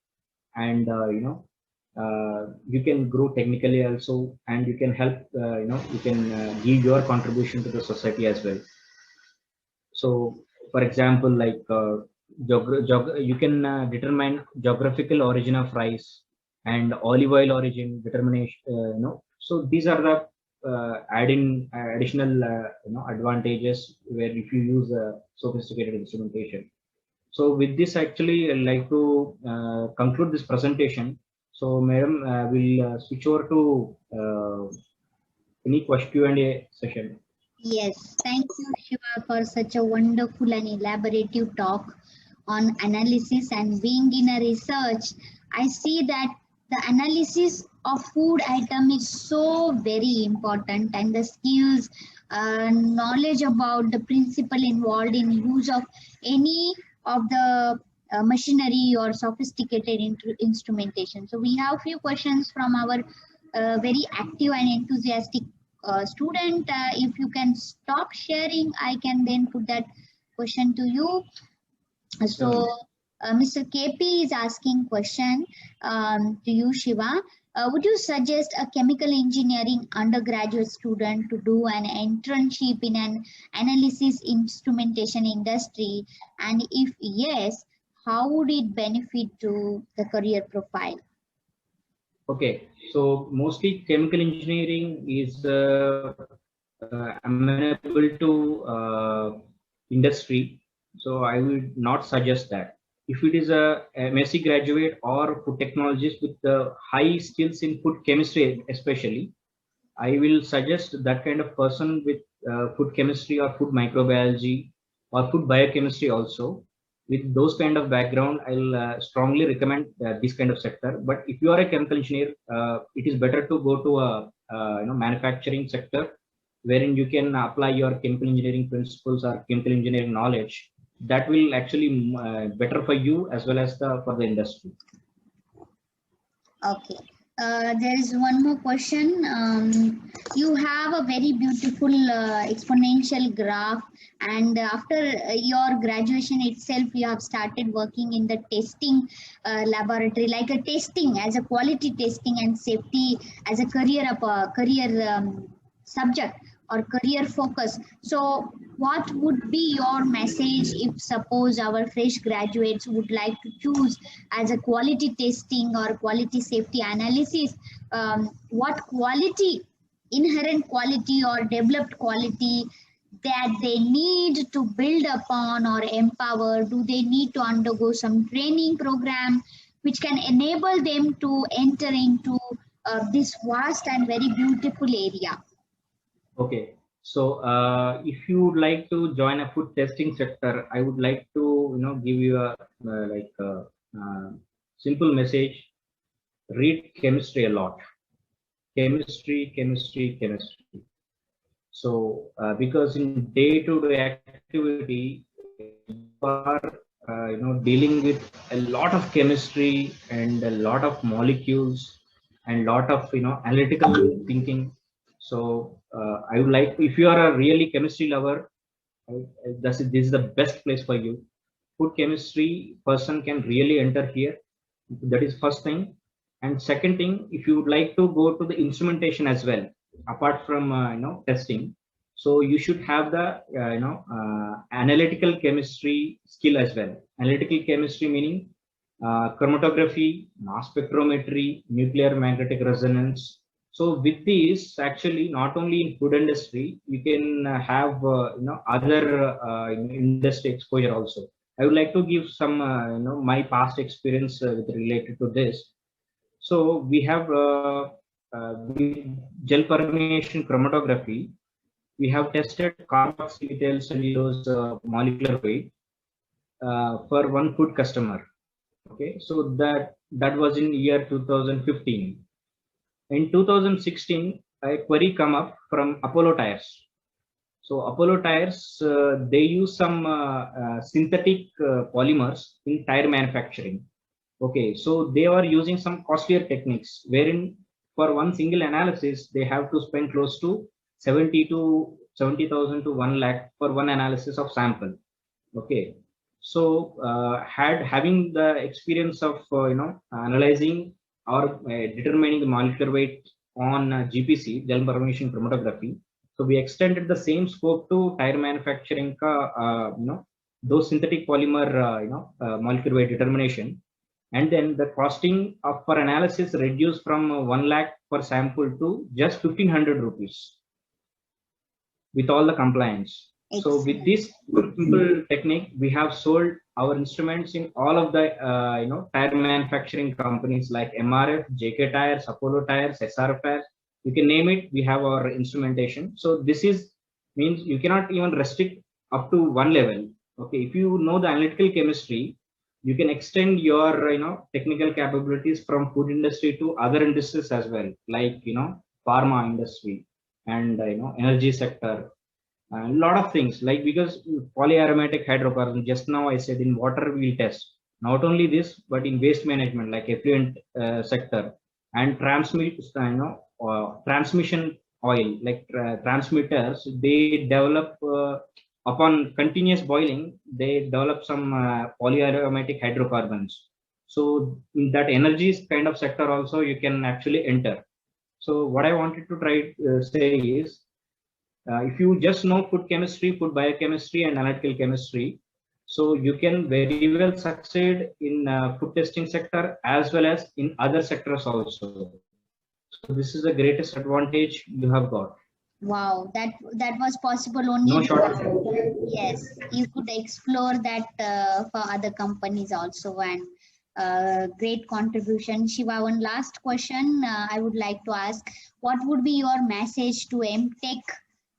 and you can grow technically also, and you can help, you can give your contribution to the society as well. So, for example, like you can determine geographical origin of rice and olive oil origin determination. So these are the adding additional advantages where if you use sophisticated instrumentation. So with this, actually, I'd like to conclude this presentation. So, madam, we'll switch over to any question Q&A session. Yes, thank you, Shiva, for such a wonderful and elaborative talk on analysis and being in a research. I see that the analysis of food item is so very important, and the skills, knowledge about the principle involved in use of any of the machinery or sophisticated instrumentation. So we have few questions from our very active and enthusiastic student. If you can stop sharing, I can then put that question to you. So Mr. KP is asking question to you, Shiva. Would you suggest a chemical engineering undergraduate student to do an internship in an analysis instrumentation industry? And if yes, how would it benefit to the career profile? Okay, so mostly chemical engineering is amenable to industry. So I would not suggest that. If it is a MSc graduate or food technologist with high skills in food chemistry, especially, I will suggest that kind of person with food chemistry or food microbiology or food biochemistry also. With those kind of background, I'll strongly recommend this kind of sector. But if you are a chemical engineer, it is better to go to a manufacturing sector, wherein you can apply your chemical engineering principles or chemical engineering knowledge. That will actually better for you as well as for the industry. Okay. There is one more question. You have a very beautiful exponential graph, and after your graduation itself, you have started working in the testing laboratory, like a testing as a quality testing and safety as a career subject or career focus. So what would be your message if suppose our fresh graduates would like to choose as a quality testing or quality safety analysis? What quality, inherent quality or developed quality that they need to build upon or empower? Do they need to undergo some training program which can enable them to enter into this vast and very beautiful area? Okay, so if you would like to join a food testing sector, I would like to give you a simple message: read chemistry a lot. Chemistry, chemistry, chemistry. So because in day-to-day activity, you are dealing with a lot of chemistry and a lot of molecules and lot of analytical thinking. So I would like, if you are a really chemistry lover, this is the best place for you. Food chemistry person can really enter here. That is first thing. And second thing, if you would like to go to the instrumentation as well, apart from testing, so you should have the analytical chemistry skill as well. Analytical chemistry meaning chromatography, mass spectrometry, nuclear magnetic resonance. So with these, actually, not only in food industry, you can have other industry exposure also. I would like to give some my past experience with related to this. So we have gel permeation chromatography. We have tested carboxymethyl cellulose molecular weight for one food customer. Okay, so that was in year 2015. In 2016, a query come up from Apollo Tires. So Apollo Tires, they use some synthetic polymers in tire manufacturing. Okay, so they are using some costlier techniques, wherein for one single analysis, they have to spend close to 70,000 to 1 lakh for one analysis of sample. Okay. So having the experience of analyzing or determining the molecular weight on GPC, gel permeation chromatography, so we extended the same scope to tire manufacturing those synthetic polymer molecular weight determination, and then the costing of for analysis reduced from 1 lakh per sample to just 1,500 rupees with all the compliance. So with this simple technique, we have sold our instruments in all of the tire manufacturing companies like MRF, JK Tires, Apollo Tires, SRF Tires. You can name it. We have our instrumentation. So this is means you cannot even restrict up to one level. Okay, if you know the analytical chemistry, you can extend your technical capabilities from food industry to other industries as well, like pharma industry and energy sector. A lot of things, like because polyaromatic hydrocarbon, just now I said in water we'll test. Not only this, but in waste management, like effluent sector, and transmission oil, like transmitters, they develop upon continuous boiling, they develop some polyaromatic hydrocarbons. So in that energy kind of sector also you can actually enter. So what I wanted to try say is, if you just know food chemistry, food biochemistry, and analytical chemistry, so you can very well succeed in food testing sector as well as in other sectors also. So this is the greatest advantage you have got. Wow, that was possible only. No shortage. Yes, you could explore that for other companies also, and great contribution. Shiva, one last question I would like to ask: what would be your message to MTech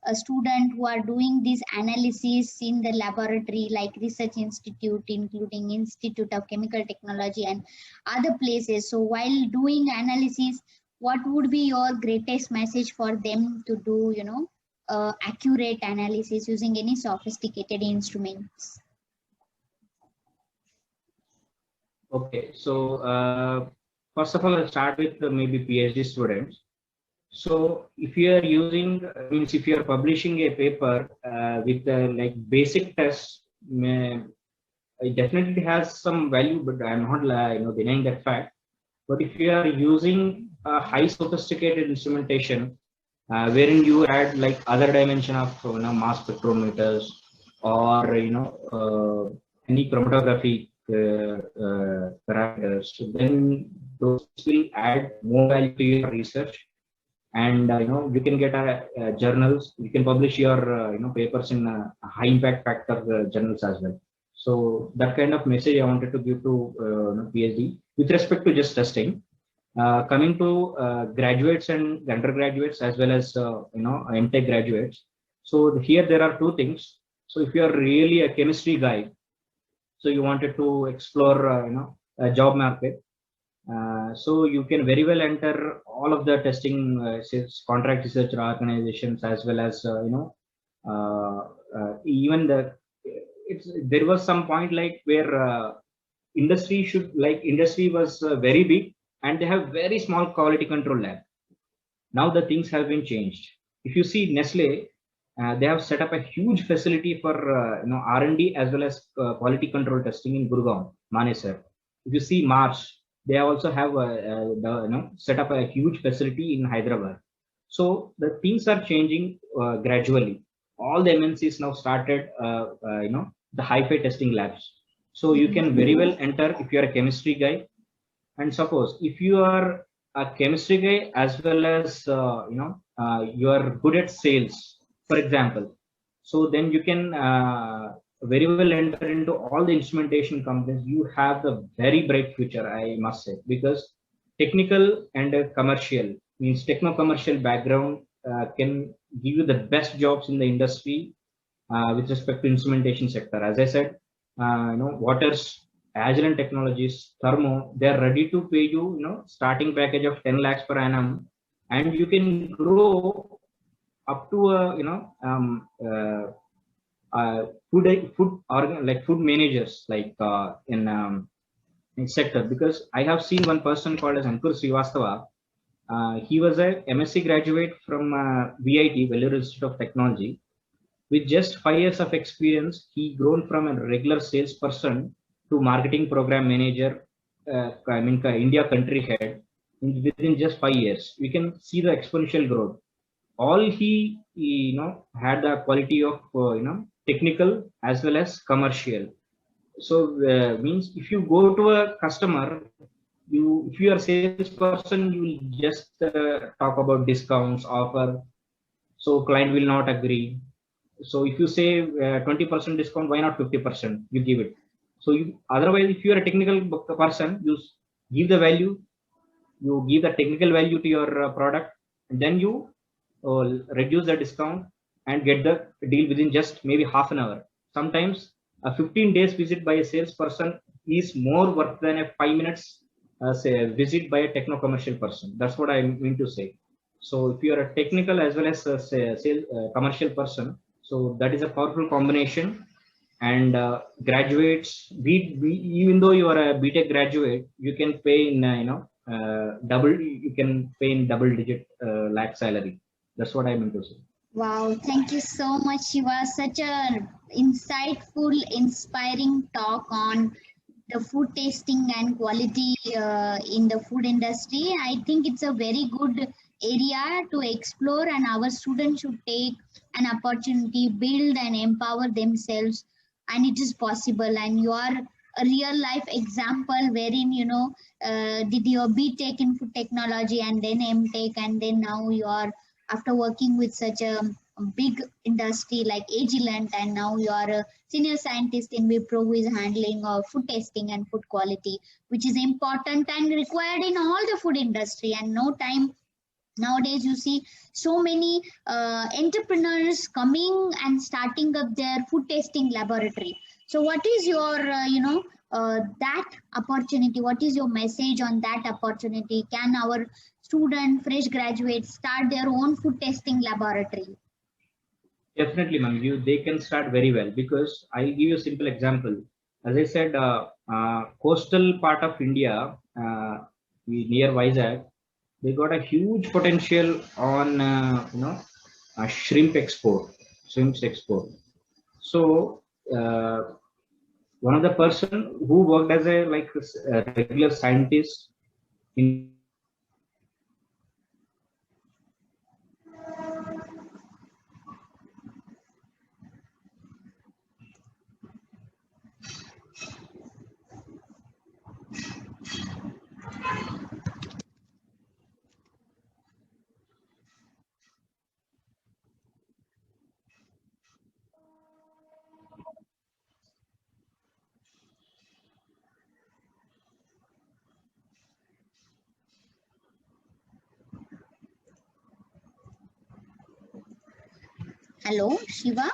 a student who are doing this analysis in the laboratory like research institute, including Institute of Chemical Technology and other places? So while doing analysis, what would be your greatest message for them to do accurate analysis using any sophisticated instruments? Okay, so first of all, I'll start with maybe PhD students. So if you are using, means if you are publishing a paper with like basic tests, it definitely has some value, but I'm not denying that fact. But if you are using a high sophisticated instrumentation, wherein you add like other dimension of mass spectrometers or any chromatography parameters, then those will add more value to your research. And you can get journals, you can publish your papers in high impact factor journals as well. So that kind of message I wanted to give to PhD with respect to just testing. Coming to graduates and undergraduates as well as MTech graduates. So here there are two things. So if you are really a chemistry guy, so you wanted to explore a job market, so you can very well enter all of the testing contract research organizations as well as even there was some point like where industry was very big and they have very small quality control lab. Now the things have been changed. If you see Nestle, they have set up a huge facility for R&D as well as quality control testing in Gurgaon, Manesar. If you see Mars, they also have set up a huge facility in Hyderabad. So the things are changing gradually. All the MNCs now started the hi-fi testing labs. So you can very well enter if you are a chemistry guy. And suppose if you are a chemistry guy as well as you are good at sales, for example, so then you can very well enter into all the instrumentation companies. You have the very bright future, I must say, because technical and commercial, means techno-commercial background can give you the best jobs in the industry with respect to instrumentation sector. As I said, Waters, Agilent Technologies, Thermo, they are ready to pay you, starting package of 10 lakhs per annum, and you can grow up to food managers, like in sector. Because I have seen one person called as Ankur Srivastava. He was a MSc graduate from VIT, Vellore Institute of Technology. With just 5 years of experience, he grown from a regular salesperson to marketing program manager, India country head within just 5 years. We can see the exponential growth. All he had the quality of technical as well as commercial. So means if you go to a customer, if you are a salesperson, you will just talk about discounts, offer. So client will not agree. So if you say 20% discount, why not 50%? You give it. So otherwise, if you are a technical person, you give the value, you give the technical value to your product, and then you reduce the discount and get the deal within just maybe half an hour. Sometimes a 15 days visit by a salesperson is more worth than a 5 minutes say visit by a techno commercial person. That's what I mean to say. So if you are a technical as well as a sales commercial person, so that is a powerful combination. And graduates, even though you are a BTech graduate, you can pay in double. You can pay in double-digit lakh salary. That's what I meant to say. Wow, thank you so much, Shiva. Such a insightful, inspiring talk on the food tasting and quality in the food industry. I think it's a very good area to explore, and our students should take an opportunity, build and empower themselves, and it is possible. And you are a real life example wherein did your BTech in food technology and then MTech, and then now you are, after working with such a big industry like Agilent, and now you are a senior scientist in Wipro who is handling food testing and food quality, which is important and required in all the food industry. And no time nowadays you see so many entrepreneurs coming and starting up their food testing laboratory. So what is your that opportunity, what is your message on that opportunity? Can our student fresh graduates start their own food testing laboratory? Definitely, ma'am. They can start very well, because I'll give you a simple example. As I said, coastal part of India, near Vizag, they got a huge potential on shrimps export. So one of the person who worked as a regular scientist in Hello, Shiva,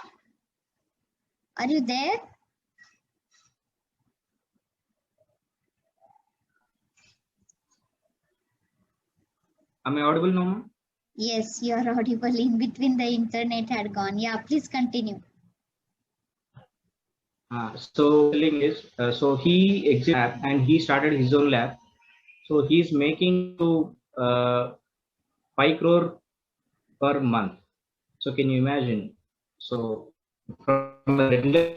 are you there? Am I audible now, ma'am? Yes, you are audible. In between the internet had gone. Yeah, please continue. So telling is, so he exited lab and he started his own lab. So he's making to 5 crore per month. So can you imagine? So from a regular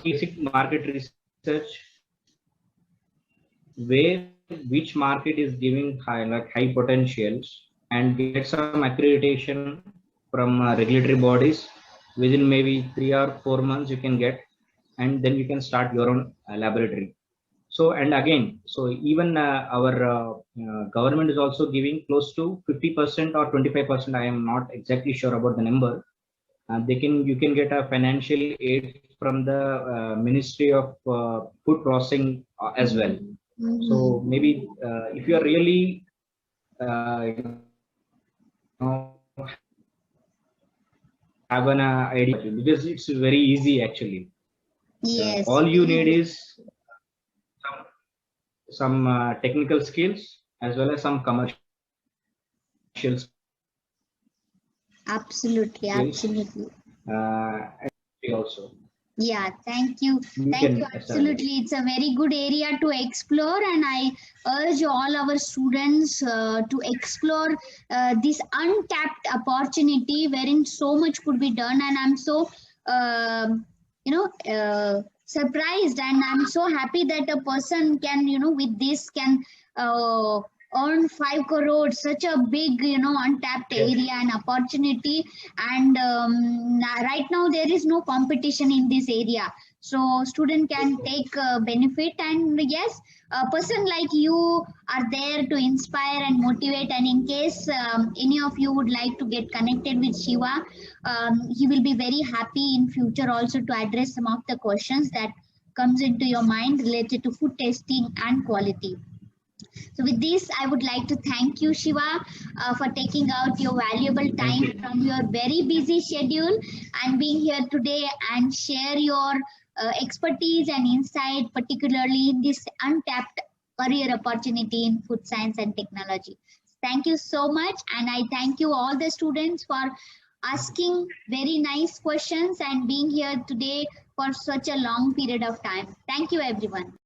basic market research, where which market is giving high potentials, and get some accreditation from regulatory bodies within maybe 3 or 4 months you can get, and then you can start your own laboratory. So, and again, so even our government is also giving close to 50% or 25%. I am not exactly sure about the number. You can get a financial aid from the Ministry of Food Processing as well. So maybe if you are really have an idea, because it's very easy actually. Yes. All you need is some technical skills as well as some commercial skills. Absolutely, absolutely. also. Yeah, thank you. We Thank can you. establish. Absolutely. It's a very good area to explore, and I urge all our students to explore this untapped opportunity wherein so much could be done. And I'm so, surprised, and I'm so happy that a person can, with this can uh, earn 5 crores, such a big, untapped Yes. area and opportunity. And right now there is no competition in this area, so student can take benefit. And yes, a person like you are there to inspire and motivate. And in case any of you would like to get connected with Shiva, he will be very happy in future also to address some of the questions that comes into your mind related to food testing and quality. So with this, I would like to thank you, Shiva, for taking out your valuable Thank time you. from your very busy schedule and being here today and share your expertise and insight, particularly in this untapped career opportunity in food science and technology. Thank you so much. And I thank you all the students for asking very nice questions and being here today for such a long period of time. Thank you, everyone.